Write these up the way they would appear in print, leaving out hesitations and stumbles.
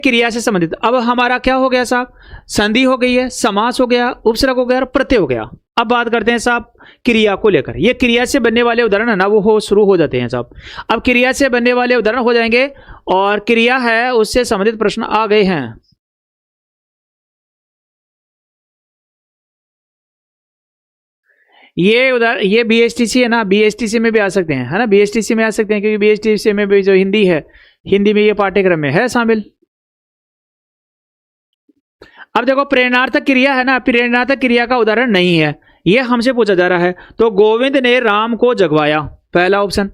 क्रिया से संबंधित। अब हमारा क्या हो गया साहब, संधि हो गई है, समास हो गया, उपसर्ग हो गया और प्रत्यय हो गया। अब बात करते हैं साहब क्रिया को लेकर। ये क्रिया से बनने वाले उदाहरण है ना, वो शुरू हो जाते हैं साहब। अब क्रिया से बनने वाले उदाहरण हो जाएंगे और क्रिया है उससे संबंधित प्रश्न आ गए हैं। ये उदाहरण, ये बीएसटीसी है ना, बीएसटीसी में भी आ सकते हैं, है ना, बीएसटीसी में आ सकते हैं क्योंकि बीएसटीसी में भी जो हिंदी है, हिंदी में ये पाठ्यक्रम में है शामिल। अब देखो प्रेरणार्थक क्रिया है ना, प्रेरणार्थक क्रिया का उदाहरण नहीं है, ये हमसे पूछा जा रहा है। तो गोविंद ने राम को जगवाया, पहला ऑप्शन,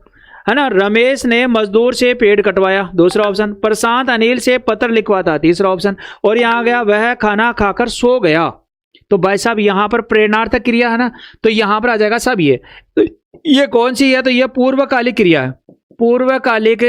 है ना। रमेश ने मजदूर से पेड़ कटवाया, दूसरा ऑप्शन। प्रशांत अनिल से पत्र लिखवाता, तीसरा ऑप्शन। और यहां गया वह खाना खाकर सो गया। तो भाई साहब यहां पर प्रेरणार्थक क्रिया है ना, तो यहां पर आ जाएगा साहब ये, तो ये कौन सी है, तो ये पूर्वकालिक क्रिया है, पूर्वकालिक,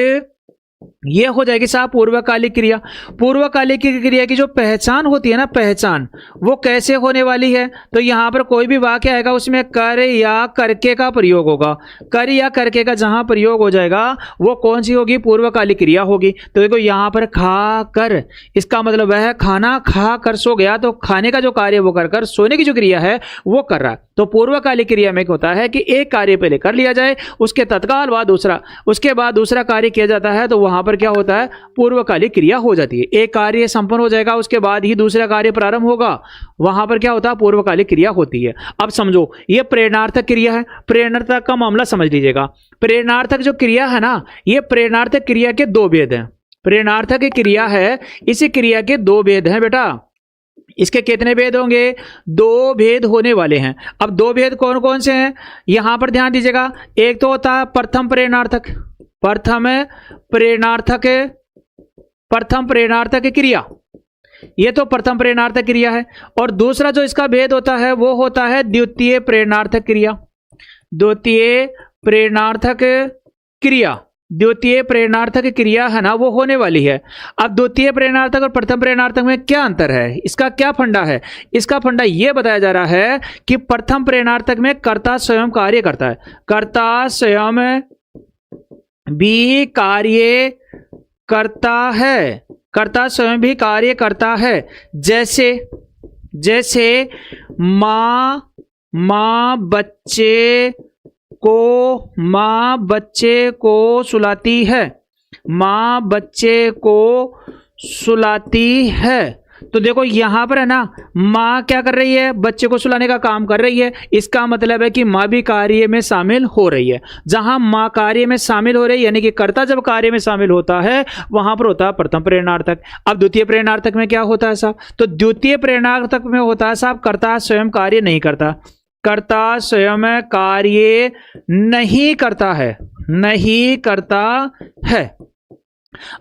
ये हो जाएगी साहब पूर्वकालिक क्रिया। पूर्वकालिक क्रिया की जो पहचान होती है ना, पहचान वो कैसे होने वाली है, तो यहां पर कोई भी वाक्य आएगा उसमें कर या करके का प्रयोग होगा। कर या करके का जहां प्रयोग हो जाएगा वो कौन सी होगी, पूर्वकालिक क्रिया होगी। तो देखो यहां पर खा कर, इसका मतलब वह खाना खा कर सो गया, तो खाने का जो कार्य वो कर, सोने की जो क्रिया है वो कर रहा है। तो पूर्वकालिक क्रिया में होता है कि एक कार्य पहले कर लिया जाए, उसके तत्काल बाद दूसरा, उसके बाद दूसरा कार्य किया जाता है, तो वहां पर क्या होता है, पूर्वकालिक क्रिया हो जाती है। एक कार्य संपन्न हो जाएगा उसके बाद ही दूसरा कार्य प्रारंभ होगा, वहां पर क्या होता है, पूर्वकालिक क्रिया होती है। अब समझो ये प्रेरणार्थक क्रिया है, प्रेरणार्थक का मामला समझ लीजिएगा। प्रेरणार्थक जो क्रिया है ना, ये प्रेरणार्थक क्रिया के दो भेद हैं। प्रेरणार्थक क्रिया है, इस क्रिया के दो भेद हैं बेटा। इसके कितने भेद होंगे, दो भेद होने वाले हैं। अब दो भेद कौन कौन से हैं, यहां पर ध्यान दीजिएगा। एक तो होता है प्रथम प्रेरणार्थक, प्रथम प्रेरणार्थक, प्रथम प्रेरणार्थक क्रिया, ये तो प्रथम प्रेरणार्थक क्रिया है। और दूसरा जो इसका भेद होता है वो होता है द्वितीय प्रेरणार्थक क्रिया, द्वितीय प्रेरणार्थक क्रिया। द्वितीय प्रेरणार्थक क्रिया है ना वो होने वाली है। अब द्वितीय प्रेरणार्थक और प्रथम प्रेरणार्थक में क्या अंतर है, इसका क्या फंडा है, इसका फंडा यह बताया जा रहा है कि प्रथम प्रेरणार्थक में कर्ता स्वयं कार्य करता है, कर्ता स्वयं भी कार्य करता है, कर्ता स्वयं भी कार्य करता है। जैसे जैसे मां बच्चे को सुलाती है, मां बच्चे को सुलाती है। तो देखो यहां पर है ना, मां क्या कर रही है, बच्चे को सुलाने का काम कर रही है। इसका मतलब है कि मां भी कार्य में शामिल हो रही है। जहां मां कार्य में शामिल हो रही है, यानी कि कर्ता जब कार्य में शामिल होता है वहां पर होता है प्रथम प्रेरणार्थक। अब द्वितीय प्रेरणार्थक में क्या होता है साहब, तो द्वितीय प्रेरणार्थक में होता है साहब कर्ता स्वयं कार्य नहीं करता, कर्ता स्वयं कार्य नहीं करता है, नहीं करता है।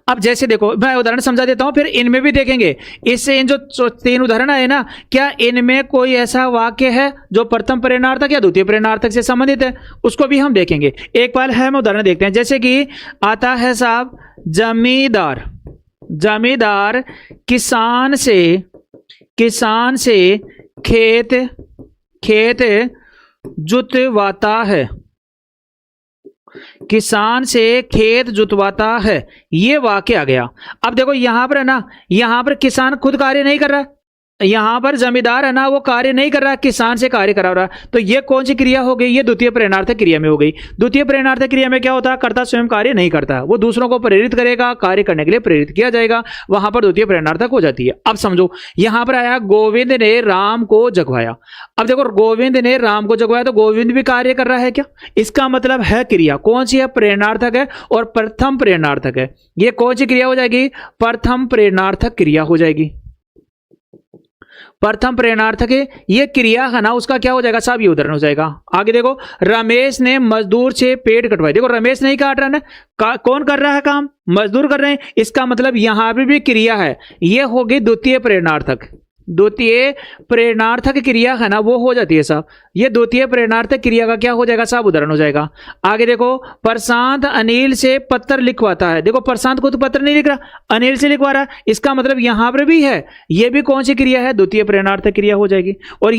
अब जैसे देखो मैं उदाहरण समझा देता हूं, फिर इनमें भी देखेंगे। इससे इन जो तीन उदाहरण है ना, क्या इनमें कोई ऐसा वाक्य है जो प्रथम प्रेरणार्थक या द्वितीय प्रेरणार्थक से संबंधित है, उसको भी हम देखेंगे। एक बार हम उदाहरण देखते हैं। जैसे कि आता है साहब, जमींदार, जमींदार किसान से खेत जुतवाता है, किसान से खेत जुतवाता है, ये वाक्य आ गया। अब देखो यहां पर है ना, यहां पर किसान खुद कार्य नहीं कर रहा है, यहां पर जमींदार है ना वो कार्य नहीं कर रहा है, किसान से कार्य करा रहा है। तो ये कौन सी क्रिया हो गई, ये द्वितीय प्रेरणार्थक क्रिया में हो गई। द्वितीय प्रेरणार्थक क्रिया में क्या होता है, कर्ता स्वयं कार्य नहीं करता, वो दूसरों को प्रेरित करेगा, कार्य करने के लिए प्रेरित किया जाएगा, वहां पर द्वितीय प्रेरणार्थक हो जाती है। अब समझो यहां पर आया गोविंद ने राम को जगवाया। अब देखो गोविंद ने राम को जगवाया, तो गोविंद भी कार्य कर रहा है क्या, इसका मतलब है क्रिया कौन सी है, प्रेरणार्थक है और प्रथम प्रेरणार्थक है। ये कौन सी क्रिया हो जाएगी, प्रथम प्रेरणार्थक क्रिया हो जाएगी। प्रथम प्रेरणार्थक ये क्रिया है ना, उसका क्या हो जाएगा साहब, ये उदाहरण हो जाएगा। आगे देखो, रमेश ने मजदूर से पेड़ कटवाए। देखो रमेश नहीं काट रहा है, कौन कर रहा है काम, मजदूर कर रहे हैं। इसका मतलब यहां पर भी क्रिया है, ये होगी द्वितीय प्रेरणार्थक। द्वितीय प्रेरणार्थक क्रिया है ना वो हो जाती है साहब, ये द्वितीय प्रेरणार्थक क्रिया का क्या हो जाएगा साहब, उदाहरण हो जाएगा। आगे देखो, प्रशांत अनिल से पत्र लिखवाता है। देखो प्रशांत को तो पत्र नहीं लिख रहा, अनिल से लिखवा रहा है, इसका मतलब यहां पर भी है, ये भी कौन सी क्रिया है, द्वितीय प्रेरणार्थक क्रिया हो जाएगी। और